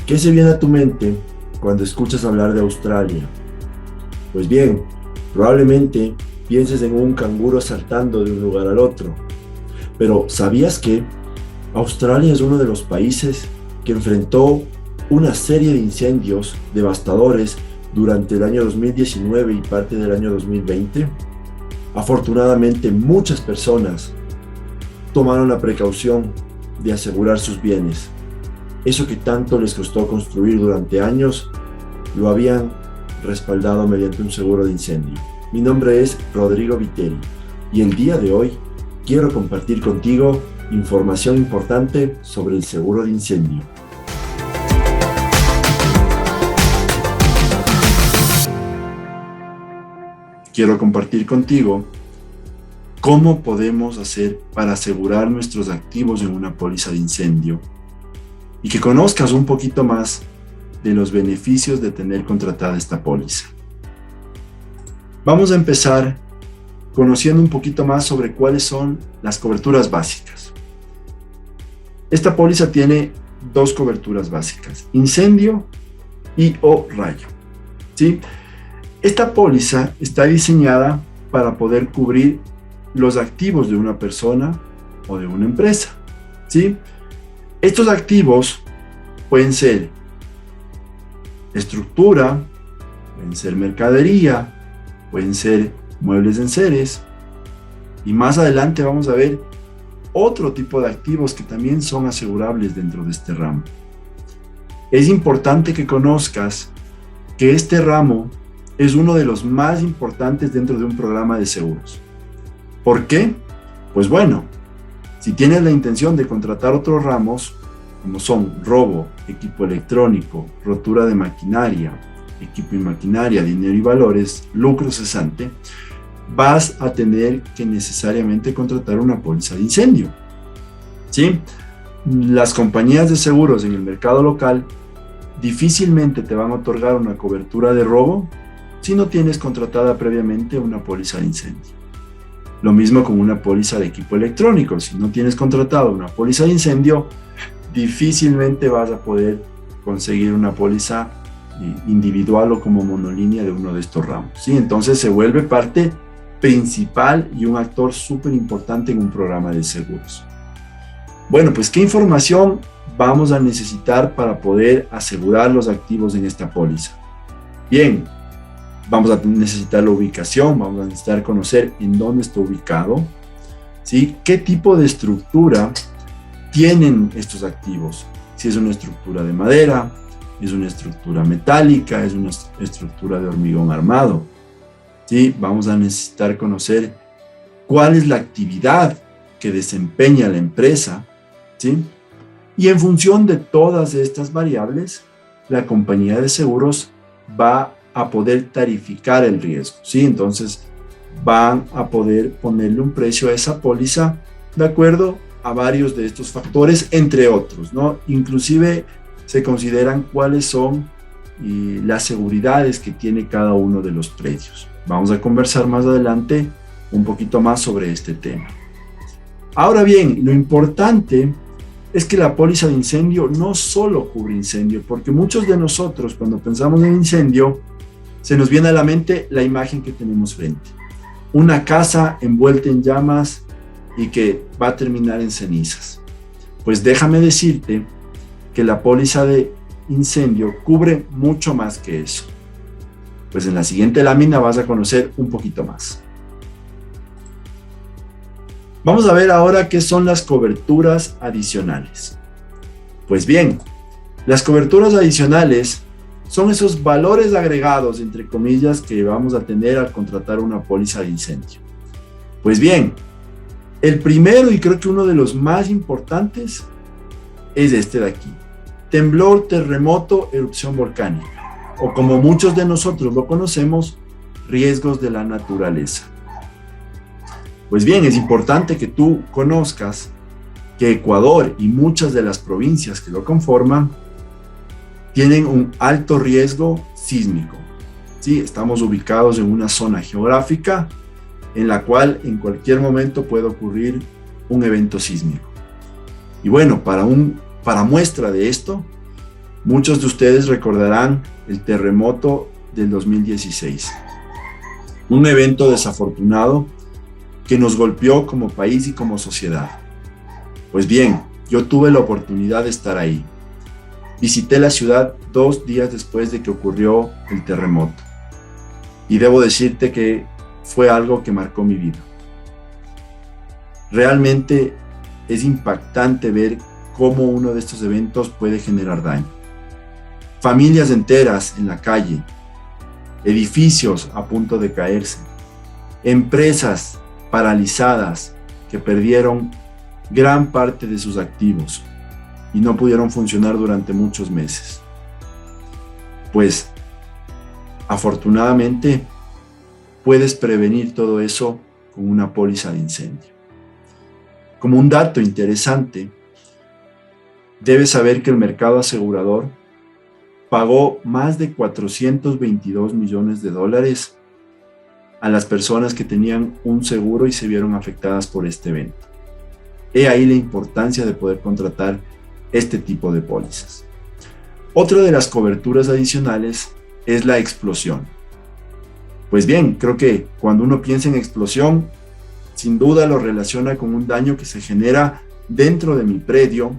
¿Qué se viene a tu mente cuando escuchas hablar de Australia? Pues bien, probablemente pienses en un canguro saltando de un lugar al otro. Pero ¿sabías que Australia es uno de los países que enfrentó una serie de incendios devastadores durante el año 2019 y parte del año 2020? Afortunadamente, muchas personas tomaron la precaución de asegurar sus bienes. Eso que tanto les costó construir durante años, lo habían respaldado mediante un seguro de incendio. Mi nombre es Rodrigo Viteri y el día de hoy quiero compartir contigo información importante sobre el seguro de incendio. Quiero compartir contigo cómo podemos hacer para asegurar nuestros activos en una póliza de incendio y que conozcas un poquito más de los beneficios de tener contratada esta póliza. Vamos a empezar conociendo un poquito más sobre cuáles son las coberturas básicas. Esta póliza tiene dos coberturas básicas: incendio y o rayo. ¿Sí? Esta póliza está diseñada para poder cubrir los activos de una persona o de una empresa. ¿Sí? Estos activos pueden ser estructura, pueden ser mercadería, pueden ser muebles de enseres, y más adelante vamos a ver otro tipo de activos que también son asegurables dentro de este ramo. Es importante que conozcas que este ramo es uno de los más importantes dentro de un programa de seguros. ¿Por qué? Pues bueno, si tienes la intención de contratar otros ramos, como son robo, equipo electrónico, rotura de maquinaria, equipo y maquinaria, dinero y valores, lucro cesante, vas a tener que necesariamente contratar una póliza de incendio. ¿Sí? Las compañías de seguros en el mercado local difícilmente te van a otorgar una cobertura de robo si no tienes contratada previamente una póliza de incendio. Lo mismo con una póliza de equipo electrónico. Si no tienes contratado una póliza de incendio, difícilmente vas a poder conseguir una póliza individual o como monolínea de uno de estos ramos. ¿Sí? Entonces se vuelve parte principal y un actor súper importante en un programa de seguros. Bueno, pues ¿qué información vamos a necesitar para poder asegurar los activos en esta póliza? Bien, vamos a necesitar la ubicación, vamos a necesitar conocer en dónde está ubicado, ¿sí? ¿Qué tipo de estructura tienen estos activos? Si es una estructura de madera, es una estructura metálica, es una estructura de hormigón armado, ¿sí? Vamos a necesitar conocer cuál es la actividad que desempeña la empresa, ¿sí? Y en función de todas estas variables, la compañía de seguros va a poder tarificar el riesgo, ¿sí? Entonces van a poder ponerle un precio a esa póliza de acuerdo a varios de estos factores, entre otros, ¿no? Inclusive se consideran cuáles son las seguridades que tiene cada uno de los predios. Vamos a conversar más adelante un poquito más sobre este tema. Ahora bien, lo importante es que la póliza de incendio no solo cubre incendio, porque muchos de nosotros cuando pensamos en incendio, se nos viene a la mente la imagen que tenemos frente. Una casa envuelta en llamas y que va a terminar en cenizas. Pues déjame decirte que la póliza de incendio cubre mucho más que eso. Pues en la siguiente lámina vas a conocer un poquito más. Vamos a ver ahora qué son las coberturas adicionales. Pues bien, las coberturas adicionales son esos valores agregados, entre comillas, que vamos a tener al contratar una póliza de incendio. Pues bien, el primero y creo que uno de los más importantes es este de aquí: temblor, terremoto, erupción volcánica, o como muchos de nosotros lo conocemos, riesgos de la naturaleza. Pues bien, es importante que tú conozcas que Ecuador y muchas de las provincias que lo conforman tienen un alto riesgo sísmico. ¿Sí? Estamos ubicados en una zona geográfica en la cual en cualquier momento puede ocurrir un evento sísmico. Y bueno, para muestra de esto, Muchos de ustedes recordarán el terremoto del 2016, un evento desafortunado que nos golpeó como país y como sociedad. Pues bien, yo tuve la oportunidad de estar ahí. Visité la ciudad 2 días después de que ocurrió el terremoto. Y debo decirte que fue algo que marcó mi vida. Realmente es impactante ver cómo uno de estos eventos puede generar daño. Familias enteras en la calle, edificios a punto de caerse, empresas paralizadas que perdieron gran parte de sus activos y no pudieron funcionar durante muchos meses. Pues, afortunadamente, puedes prevenir todo eso con una póliza de incendio. Como un dato interesante, debes saber que el mercado asegurador pagó más de 422 millones de dólares a las personas que tenían un seguro y se vieron afectadas por este evento. He ahí la importancia de poder contratar este tipo de pólizas. Otra de las coberturas adicionales es la explosión. Pues bien, creo que cuando uno piensa en explosión, sin duda lo relaciona con un daño que se genera dentro de mi predio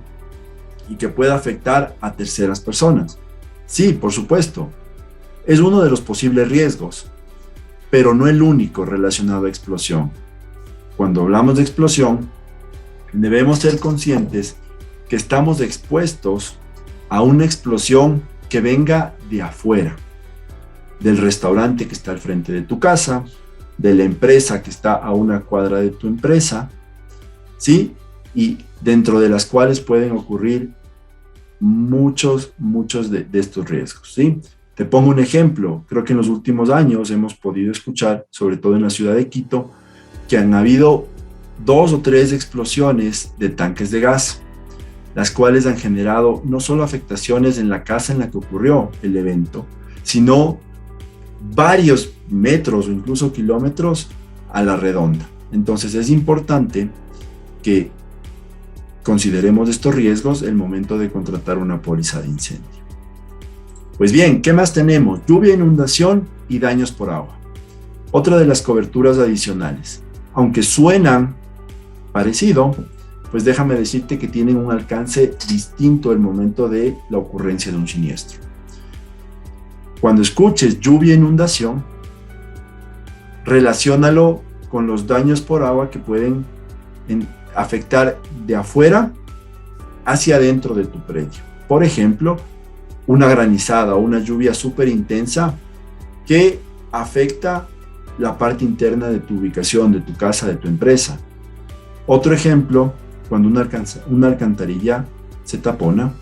y que pueda afectar a terceras personas. Sí, por supuesto, es uno de los posibles riesgos, pero no el único relacionado a explosión. Cuando hablamos de explosión, debemos ser conscientes que estamos expuestos a una explosión que venga de afuera, del restaurante que está al frente de tu casa, de la empresa que está a una cuadra de tu empresa, ¿sí? Y dentro de las cuales pueden ocurrir muchos de estos riesgos, ¿sí? Te pongo un ejemplo. Creo que en los últimos años hemos podido escuchar, sobre todo en la ciudad de Quito, que han habido 2 o 3 explosiones de tanques de gas, las cuales han generado no solo afectaciones en la casa en la que ocurrió el evento, sino varios metros o incluso kilómetros a la redonda. Entonces es importante que consideremos estos riesgos el momento de contratar una póliza de incendio. Pues bien, ¿qué más tenemos? Lluvia, inundación y daños por agua. Otra de las coberturas adicionales. Aunque suenan parecido, pues déjame decirte que tienen un alcance distinto al momento de la ocurrencia de un siniestro. Cuando escuches lluvia e inundación, relaciónalo con los daños por agua que pueden afectar de afuera hacia adentro de tu predio. Por ejemplo, una granizada o una lluvia súper intensa que afecta la parte interna de tu ubicación, de tu casa, de tu empresa. Otro ejemplo, cuando una alcantarilla se tapona,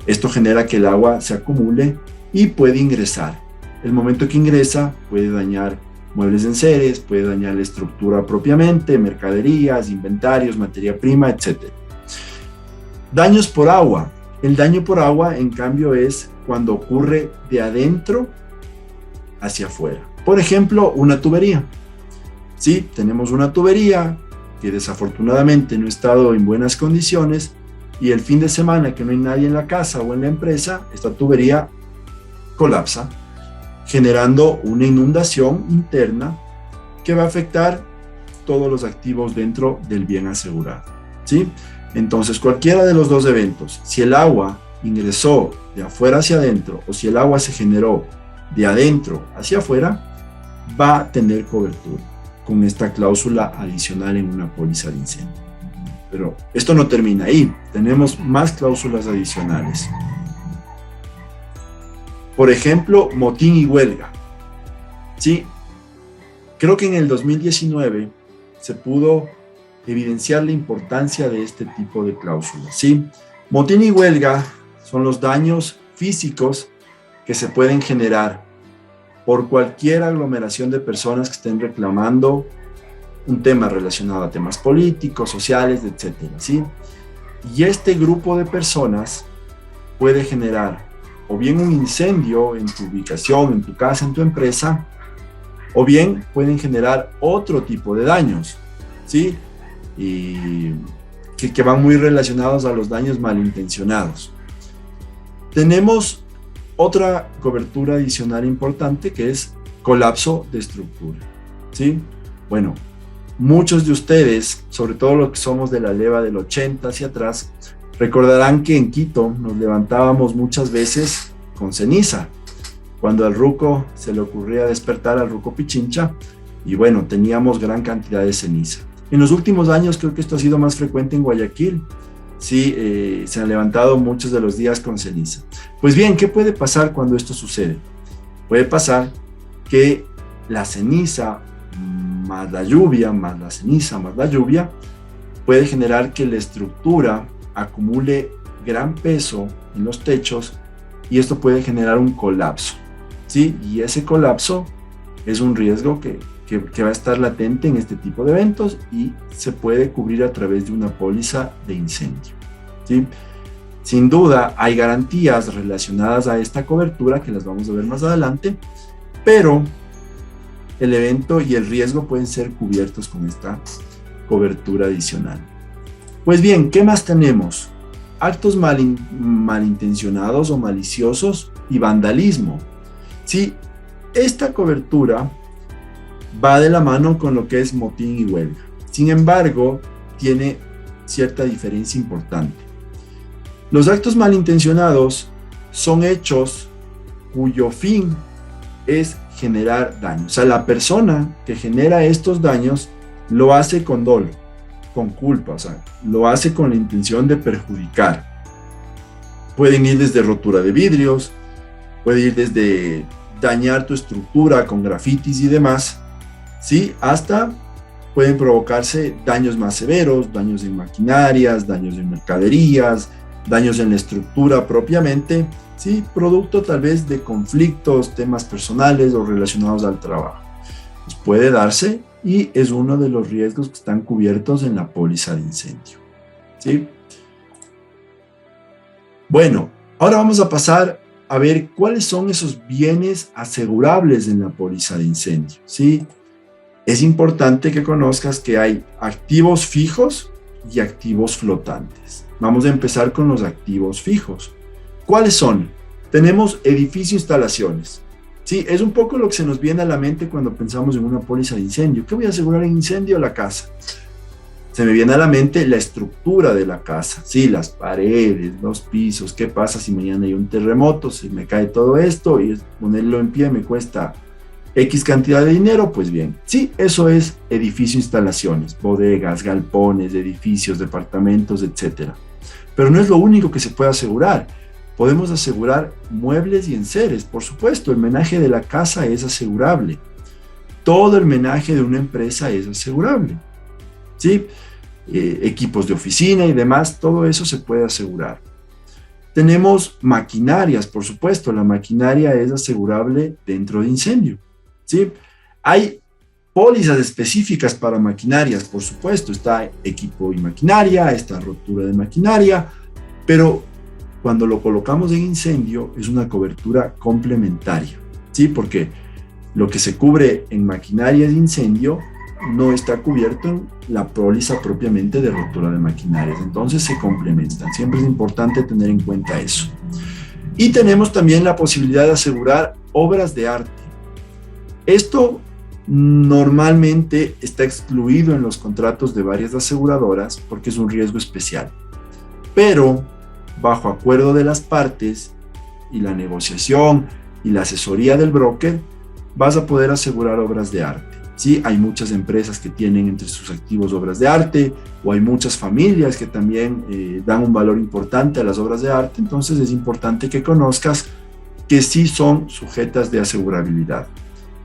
esto genera que el agua se acumule y puede ingresar. El momento que ingresa puede dañar muebles de enseres, puede dañar la estructura propiamente, mercaderías, inventarios, materia prima, etc. Daños por agua. El daño por agua, en cambio, es cuando ocurre de adentro hacia afuera. Por ejemplo, una tubería. Sí, tenemos una tubería que desafortunadamente no ha estado en buenas condiciones y el fin de semana que no hay nadie en la casa o en la empresa, esta tubería colapsa, generando una inundación interna que va a afectar todos los activos dentro del bien asegurado, ¿sí? Entonces, cualquiera de los dos eventos, si el agua ingresó de afuera hacia adentro o si el agua se generó de adentro hacia afuera, va a tener cobertura con esta cláusula adicional en una póliza de incendio. Pero esto no termina ahí, tenemos más cláusulas adicionales. Por ejemplo, motín y huelga. Sí, creo que en el 2019 se pudo evidenciar la importancia de este tipo de cláusulas. Sí, motín y huelga son los daños físicos que se pueden generar por cualquier aglomeración de personas que estén reclamando un tema relacionado a temas políticos, sociales, etcétera, ¿sí? Y este grupo de personas puede generar o bien un incendio en tu ubicación, en tu casa, en tu empresa, o bien pueden generar otro tipo de daños, ¿sí? Y que van muy relacionados a los daños malintencionados. Tenemos otra cobertura adicional importante que es colapso de estructura, ¿sí? Bueno, muchos de ustedes, sobre todo los que somos de la leva del 80 hacia atrás, recordarán que en Quito nos levantábamos muchas veces con ceniza, cuando al ruco se le ocurría despertar al ruco Pichincha, y bueno, teníamos gran cantidad de ceniza. En los últimos años creo que esto ha sido más frecuente en Guayaquil. Sí, se han levantado muchos de los días con ceniza. Pues bien, ¿qué puede pasar cuando esto sucede? Puede pasar que la ceniza más la lluvia, más la ceniza, más la lluvia, puede generar que la estructura acumule gran peso en los techos y esto puede generar un colapso, ¿sí? Y ese colapso es un riesgo que va a estar latente en este tipo de eventos y se puede cubrir a través de una póliza de incendio, ¿sí? Sin duda hay garantías relacionadas a esta cobertura que las vamos a ver más adelante, pero el evento y el riesgo pueden ser cubiertos con esta cobertura adicional. Pues bien, ¿qué más tenemos? Actos malintencionados o maliciosos y vandalismo. Sí, esta cobertura va de la mano con lo que es motín y huelga. Sin embargo, tiene cierta diferencia importante. Los actos malintencionados son hechos cuyo fin es generar daño. O sea, la persona que genera estos daños lo hace con dolo, con culpa, o sea, lo hace con la intención de perjudicar. Pueden ir desde rotura de vidrios, puede ir desde dañar tu estructura con grafitis y demás, ¿sí? Hasta pueden provocarse daños más severos, daños en maquinarias, daños en mercaderías, daños en la estructura propiamente, ¿sí? Producto tal vez de conflictos, temas personales o relacionados al trabajo. Pues puede darse y es uno de los riesgos que están cubiertos en la póliza de incendio, ¿sí? Bueno, ahora vamos a pasar a ver cuáles son esos bienes asegurables en la póliza de incendio, ¿sí? Es importante que conozcas que hay activos fijos y activos flotantes. Vamos a empezar con los activos fijos. ¿Cuáles son? Tenemos edificio instalaciones. Sí, es un poco lo que se nos viene a la mente cuando pensamos en una póliza de incendio. ¿Qué voy a asegurar en incendio? La casa. Se me viene a la mente la estructura de la casa. Sí, las paredes, los pisos. ¿Qué pasa si mañana hay un terremoto? Se me cae todo esto y ponerlo en pie me cuesta X cantidad de dinero. Pues bien, sí, eso es edificio instalaciones. Bodegas, galpones, edificios, departamentos, etc. Pero no es lo único que se puede asegurar. Podemos asegurar muebles y enseres. Por supuesto, el menaje de la casa es asegurable. Todo el menaje de una empresa es asegurable, ¿sí? Equipos de oficina y demás, todo eso se puede asegurar. Tenemos maquinarias, por supuesto. La maquinaria es asegurable dentro de incendio, ¿sí? Hay pólizas específicas para maquinarias, por supuesto. Está equipo y maquinaria, está rotura de maquinaria, pero cuando lo colocamos en incendio es una cobertura complementaria, ¿sí? Porque lo que se cubre en maquinaria de incendio no está cubierto en la póliza propiamente de rotura de maquinarias, entonces se complementan. Siempre es importante tener en cuenta eso. Y tenemos también la posibilidad de asegurar obras de arte. Esto normalmente está excluido en los contratos de varias aseguradoras porque es un riesgo especial, pero bajo acuerdo de las partes y la negociación y la asesoría del broker, vas a poder asegurar obras de arte. Sí, hay muchas empresas que tienen entre sus activos obras de arte, o hay muchas familias que también dan un valor importante a las obras de arte, entonces es importante que conozcas que sí son sujetas de asegurabilidad.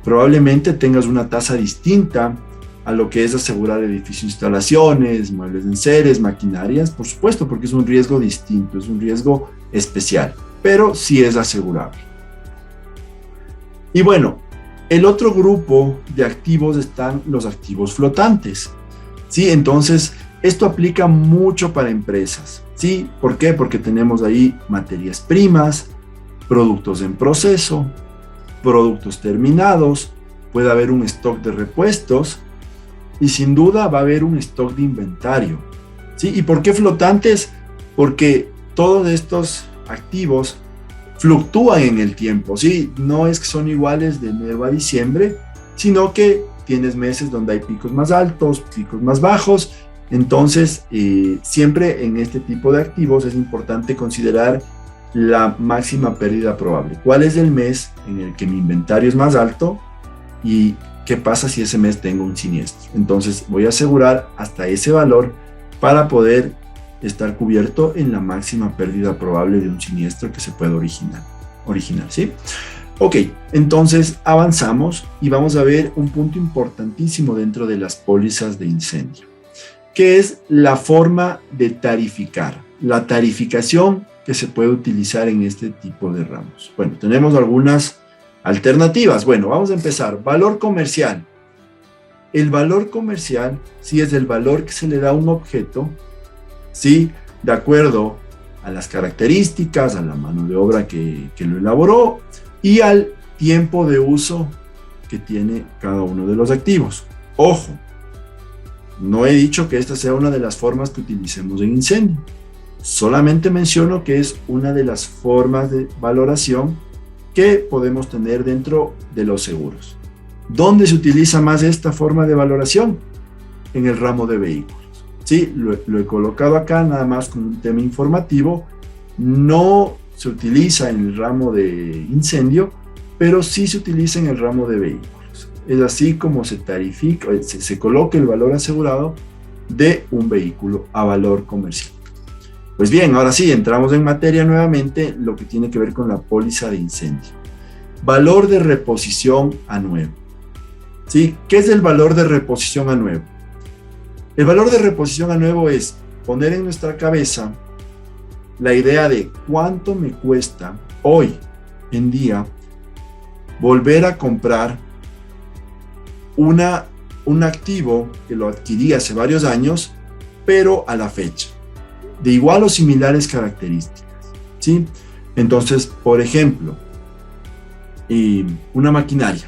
Probablemente tengas una tasa distinta a lo que es asegurar edificios, instalaciones, muebles de enseres, maquinarias, por supuesto, porque es un riesgo distinto, es un riesgo especial, pero sí es asegurable. Y bueno, el otro grupo de activos están los activos flotantes, ¿sí? Entonces, esto aplica mucho para empresas, ¿sí? ¿Por qué? Porque tenemos ahí materias primas, productos en proceso, productos terminados, puede haber un stock de repuestos y sin duda va a haber un stock de inventario, ¿sí? ¿Y por qué flotantes? Porque todos estos activos fluctúan en el tiempo, ¿sí? No es que son iguales de enero a diciembre, sino que tienes meses donde hay picos más altos, picos más bajos. Entonces, siempre en este tipo de activos es importante considerar la máxima pérdida probable. ¿Cuál es el mes en el que mi inventario es más alto? ¿Y qué pasa si ese mes tengo un siniestro? Entonces, voy a asegurar hasta ese valor para poder estar cubierto en la máxima pérdida probable de un siniestro que se pueda originar, ¿sí? Ok, entonces avanzamos y vamos a ver un punto importantísimo dentro de las pólizas de incendio, que es la forma de tarificar, la tarificación que se puede utilizar en este tipo de ramos. Bueno, tenemos algunas alternativas. Bueno, vamos a empezar. Valor comercial. El valor comercial, sí, es el valor que se le da a un objeto, sí, de acuerdo a las características, a la mano de obra que lo elaboró y al tiempo de uso que tiene cada uno de los activos. Ojo, no he dicho que esta sea una de las formas que utilicemos en incendio. Solamente menciono que es una de las formas de valoración que podemos tener dentro de los seguros. ¿Dónde se utiliza más esta forma de valoración? En el ramo de vehículos. Sí, lo he colocado acá nada más como un tema informativo. No se utiliza en el ramo de incendio, pero sí se utiliza en el ramo de vehículos. Es así como se tarifica, se coloca el valor asegurado de un vehículo a valor comercial. Pues bien, ahora sí, entramos en materia nuevamente, lo que tiene que ver con la póliza de incendio. Valor de reposición a nuevo. ¿Sí? ¿Qué es el valor de reposición a nuevo? El valor de reposición a nuevo es poner en nuestra cabeza la idea de cuánto me cuesta hoy en día volver a comprar un activo que lo adquirí hace varios años, pero a la fecha, de igual o similares características, ¿sí? Entonces, por ejemplo, una maquinaria,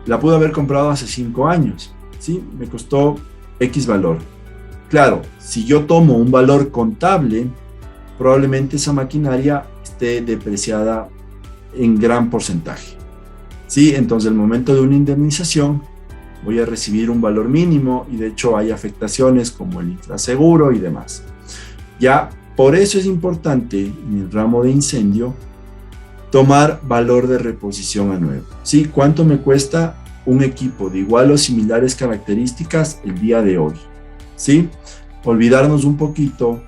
la pude haber comprado hace 5 años, ¿sí? Me costó X valor. Claro, si yo tomo un valor contable, probablemente esa maquinaria esté depreciada en gran porcentaje, ¿sí? Entonces, al momento de una indemnización, voy a recibir un valor mínimo y de hecho hay afectaciones como el infraseguro y demás. Ya, por eso es importante en el ramo de incendio tomar valor de reposición a nuevo, ¿sí? ¿Cuánto me cuesta un equipo de igual o similares características el día de hoy? ¿Sí? Olvidarnos un poquito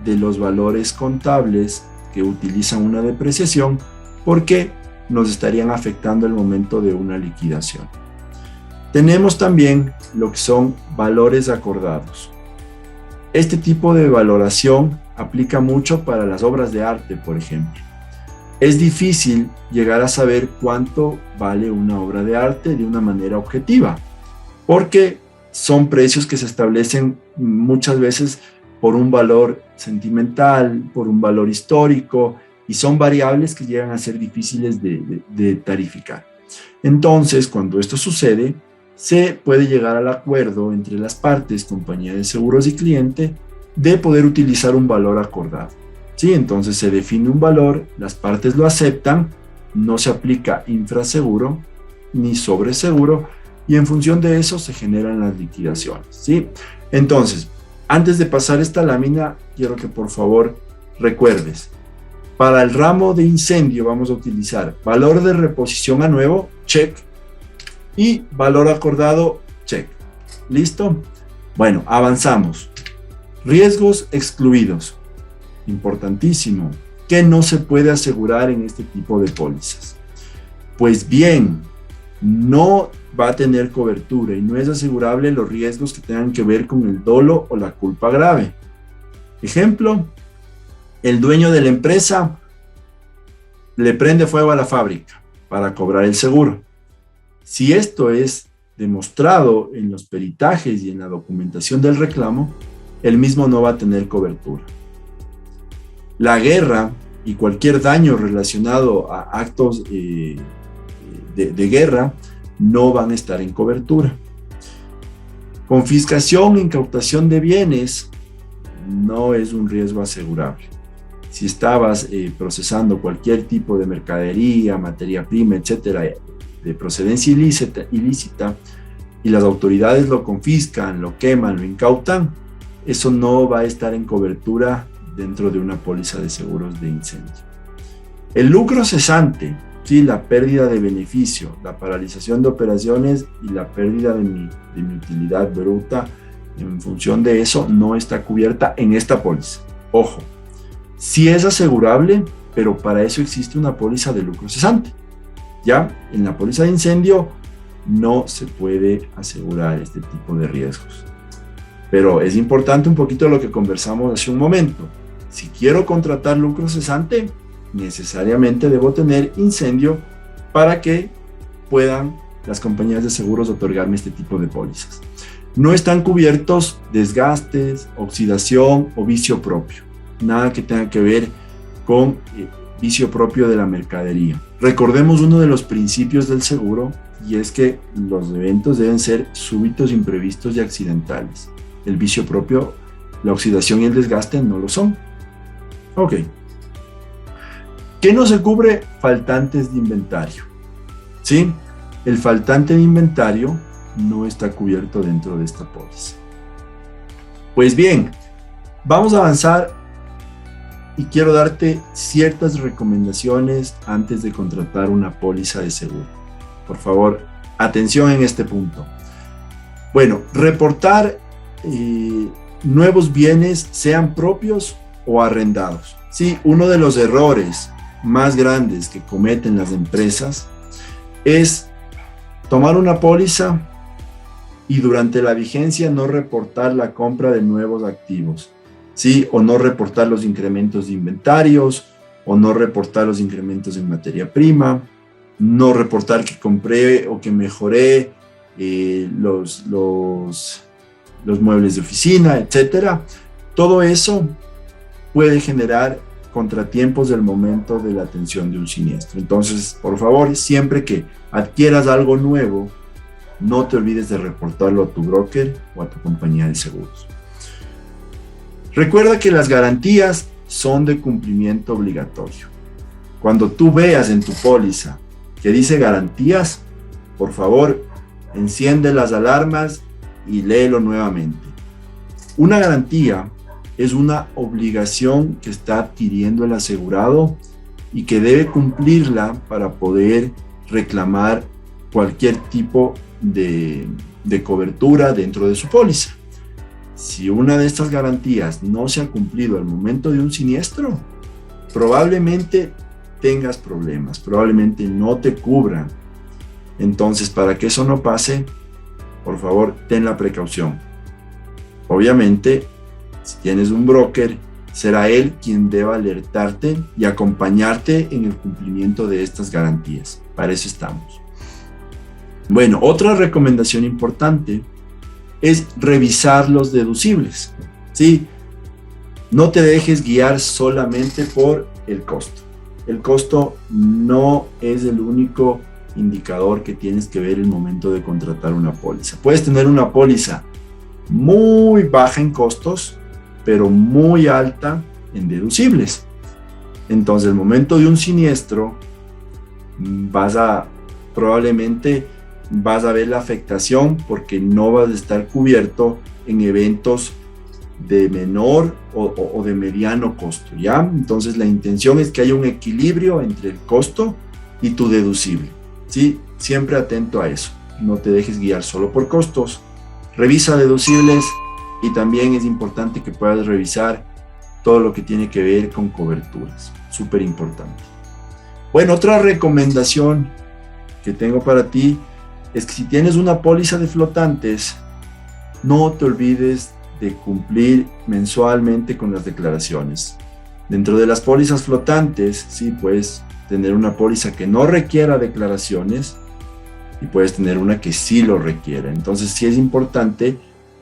de los valores contables que utilizan una depreciación porque nos estarían afectando el momento de una liquidación. Tenemos también lo que son valores acordados. Este tipo de valoración aplica mucho para las obras de arte, por ejemplo. Es difícil llegar a saber cuánto vale una obra de arte de una manera objetiva, porque son precios que se establecen muchas veces por un valor sentimental, por un valor histórico, y son variables que llegan a ser difíciles de tarificar. Entonces, cuando esto sucede, se puede llegar al acuerdo entre las partes, compañía de seguros y cliente, de poder utilizar un valor acordado. ¿Sí? Entonces se define un valor, las partes lo aceptan, no se aplica infraseguro ni sobreseguro, y en función de eso se generan las liquidaciones. ¿Sí? Entonces, antes de pasar esta lámina, quiero que por favor recuerdes, para el ramo de incendio vamos a utilizar valor de reposición a nuevo, check, y valor acordado, check. ¿Listo? Bueno, avanzamos. Riesgos excluidos. Importantísimo. ¿Qué no se puede asegurar en este tipo de pólizas? Pues bien, no va a tener cobertura y no es asegurable los riesgos que tengan que ver con el dolo o la culpa grave. Ejemplo, el dueño de la empresa le prende fuego a la fábrica para cobrar el seguro. Si esto es demostrado en los peritajes y en la documentación del reclamo, el mismo no va a tener cobertura. La guerra y cualquier daño relacionado a actos de guerra no van a estar en cobertura. Confiscación e incautación de bienes no es un riesgo asegurable. si estabas procesando cualquier tipo de mercadería, materia prima, etcétera, de procedencia ilícita, y las autoridades lo confiscan, lo queman, lo incautan, eso no va a estar en cobertura dentro de una póliza de seguros de incendio. El lucro cesante, ¿sí? La pérdida de beneficio, la paralización de operaciones y la pérdida de mi utilidad bruta en función de eso no está cubierta en esta póliza. Ojo, sí es asegurable, pero para eso existe una póliza de lucro cesante. Ya en la póliza de incendio no se puede asegurar este tipo de riesgos. Pero es importante un poquito lo que conversamos hace un momento. Si quiero contratar lucro cesante, necesariamente debo tener incendio para que puedan las compañías de seguros otorgarme este tipo de pólizas. No están cubiertos desgastes, oxidación o vicio propio. Nada que tenga que ver con vicio propio de la mercadería. Recordemos uno de los principios del seguro, y es que los eventos deben ser súbitos, imprevistos y accidentales. El vicio propio, la oxidación y el desgaste no lo son. Ok. ¿Qué no se cubre? Faltantes de inventario. ¿Sí? El faltante de inventario no está cubierto dentro de esta póliza. Pues bien, vamos a avanzar y quiero darte ciertas recomendaciones antes de contratar una póliza de seguro. Por favor, atención en este punto. Bueno, reportar nuevos bienes, sean propios o arrendados. Sí, uno de los errores más grandes que cometen las empresas es tomar una póliza y durante la vigencia no reportar la compra de nuevos activos, ¿sí? O no reportar los incrementos de inventarios, o no reportar los incrementos en materia prima, no reportar que compré o que mejoré los muebles de oficina, etcétera. Todo eso puede generar contratiempos del momento de la atención de un siniestro. Entonces, por favor, siempre que adquieras algo nuevo, no te olvides de reportarlo a tu broker o a tu compañía de seguros. Recuerda que las garantías son de cumplimiento obligatorio. Cuando tú veas en tu póliza que dice garantías, por favor, enciende las alarmas y léelo nuevamente. Una garantía es una obligación que está adquiriendo el asegurado y que debe cumplirla para poder reclamar cualquier tipo de cobertura dentro de su póliza. Si una de estas garantías no se ha cumplido al momento de un siniestro, probablemente tengas problemas, probablemente no te cubran. Entonces, para que eso no pase, por favor, ten la precaución. Obviamente, si tienes un broker, será él quien deba alertarte y acompañarte en el cumplimiento de estas garantías. Para eso estamos. Bueno, otra recomendación importante es revisar los deducibles. ¿Sí? No te dejes guiar solamente por el costo. El costo no es el único indicador que tienes que ver en el momento de contratar una póliza. Puedes tener una póliza muy baja en costos, pero muy alta en deducibles. Entonces, el momento de un siniestro, probablemente vas a ver la afectación porque no vas a estar cubierto en eventos de menor o de mediano costo, ¿ya? Entonces, la intención es que haya un equilibrio entre el costo y tu deducible, ¿sí? Siempre atento a eso. No te dejes guiar solo por costos. Revisa deducibles y también es importante que puedas revisar todo lo que tiene que ver con coberturas. Súper importante. Bueno, otra recomendación que tengo para ti es que si tienes una póliza de flotantes, no te olvides de cumplir mensualmente con las declaraciones. Dentro de las pólizas flotantes, sí, puedes tener una póliza que no requiera declaraciones y puedes tener una que sí lo requiera. Entonces, sí es importante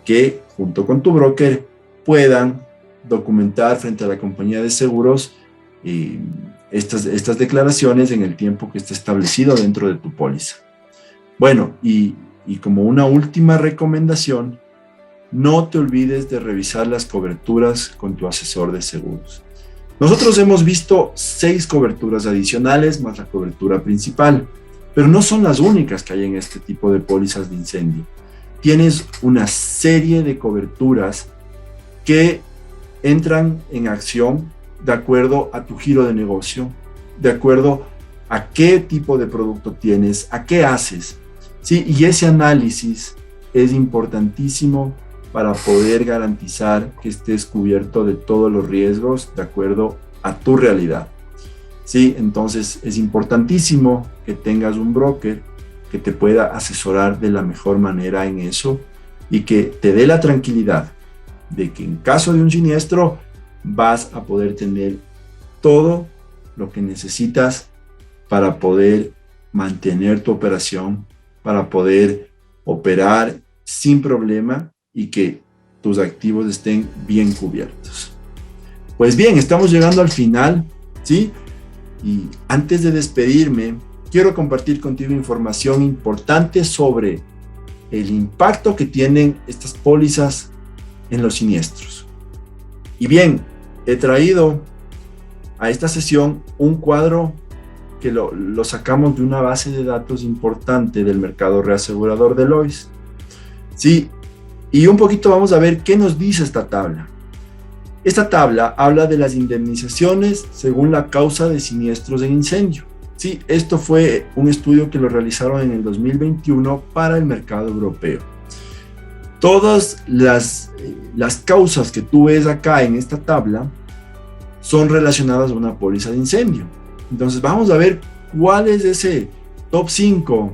que junto con tu broker puedan documentar frente a la compañía de seguros estas declaraciones en el tiempo que esté establecido dentro de tu póliza. Bueno, y como una última recomendación, no te olvides de revisar las coberturas con tu asesor de seguros. Nosotros hemos visto 6 coberturas adicionales más la cobertura principal, pero no son las únicas que hay en este tipo de pólizas de incendio. Tienes una serie de coberturas que entran en acción de acuerdo a tu giro de negocio, de acuerdo a qué tipo de producto tienes, a qué haces, ¿sí? Y ese análisis es importantísimo para poder garantizar que estés cubierto de todos los riesgos de acuerdo a tu realidad. ¿Sí? Entonces es importantísimo que tengas un broker que te pueda asesorar de la mejor manera en eso y que te dé la tranquilidad de que en caso de un siniestro vas a poder tener todo lo que necesitas para poder mantener tu operación, para poder operar sin problema y que tus activos estén bien cubiertos. Pues bien, estamos llegando al final, ¿sí? Y antes de despedirme, quiero compartir contigo información importante sobre el impacto que tienen estas pólizas en los siniestros. Y bien, he traído a esta sesión un cuadro que lo sacamos de una base de datos importante del mercado reasegurador de Lloyd's. Sí, y un poquito vamos a ver qué nos dice esta tabla. Esta tabla habla de las indemnizaciones según la causa de siniestros en incendio. Sí, esto fue un estudio que lo realizaron en el 2021 para el mercado europeo. Todas las causas que tú ves acá en esta tabla son relacionadas a una póliza de incendio. Entonces vamos a ver cuál es ese top 5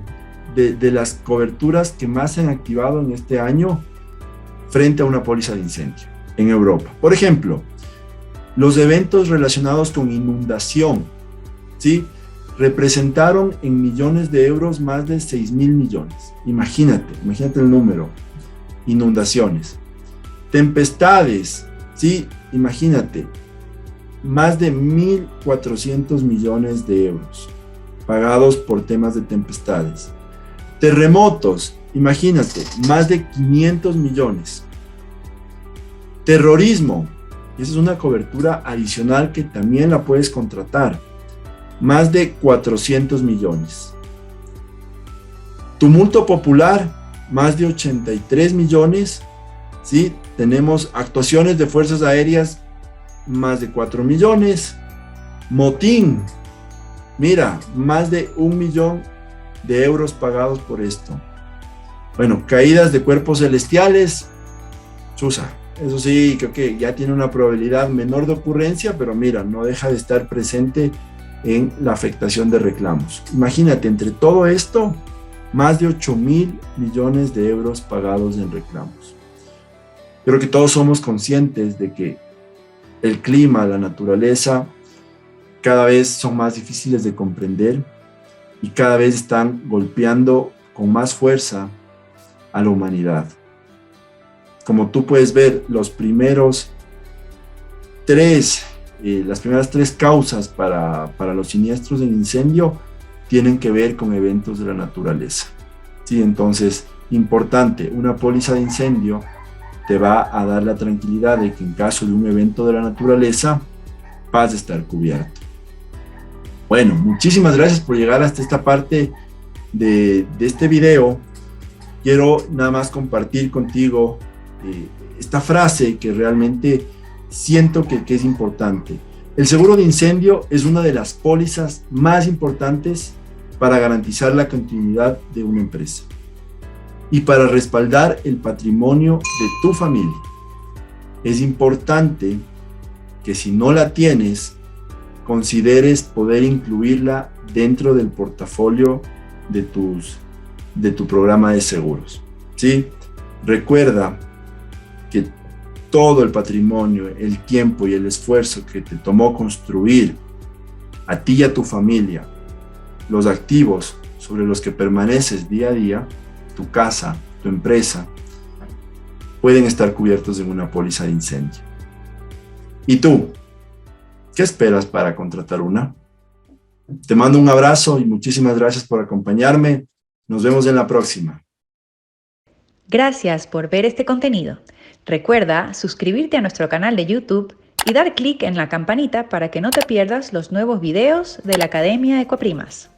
de las coberturas que más se han activado en este año frente a una póliza de incendio en Europa. Por ejemplo, los eventos relacionados con inundación, ¿sí? Representaron en millones de euros más de 6.000 millones. Imagínate el número. Inundaciones. Tempestades, ¿sí? Imagínate, más de 1.400 millones de euros pagados por temas de tempestades. Terremotos, imagínate, más de 500 millones. Terrorismo, esa es una cobertura adicional que también la puedes contratar, más de 400 millones. Tumulto popular, más de 83 millones, ¿sí? Tenemos actuaciones de fuerzas aéreas, más de 4 millones. Motín, mira, más de 1 millón de euros pagados por esto. Bueno, caídas de cuerpos celestiales, chusa, eso sí, creo que ya tiene una probabilidad menor de ocurrencia, pero mira, no deja de estar presente en la afectación de reclamos. Imagínate, entre todo esto, más de 8.000 millones de euros pagados en reclamos. Creo que todos somos conscientes de que el clima, la naturaleza, cada vez son más difíciles de comprender y cada vez están golpeando con más fuerza a la humanidad. Como tú puedes ver, las primeras tres causas para los siniestros en incendio tienen que ver con eventos de la naturaleza. Sí, entonces, importante, una póliza de incendio te va a dar la tranquilidad de que en caso de un evento de la naturaleza vas a estar cubierto. Bueno, muchísimas gracias por llegar hasta esta parte de este video. Quiero nada más compartir contigo esta frase que realmente siento que es importante. El seguro de incendio es una de las pólizas más importantes para garantizar la continuidad de una empresa y para respaldar el patrimonio de tu familia. Es importante que si no la tienes, consideres poder incluirla dentro del portafolio de tu programa de seguros. ¿Sí? Recuerda que todo el patrimonio, el tiempo y el esfuerzo que te tomó construir a ti y a tu familia, los activos sobre los que permaneces día a día, tu casa, tu empresa, pueden estar cubiertos en una póliza de incendio. ¿Y tú? ¿Qué esperas para contratar una? Te mando un abrazo y muchísimas gracias por acompañarme. Nos vemos en la próxima. Gracias por ver este contenido. Recuerda suscribirte a nuestro canal de YouTube y dar clic en la campanita para que no te pierdas los nuevos videos de la Academia Ecoprimas.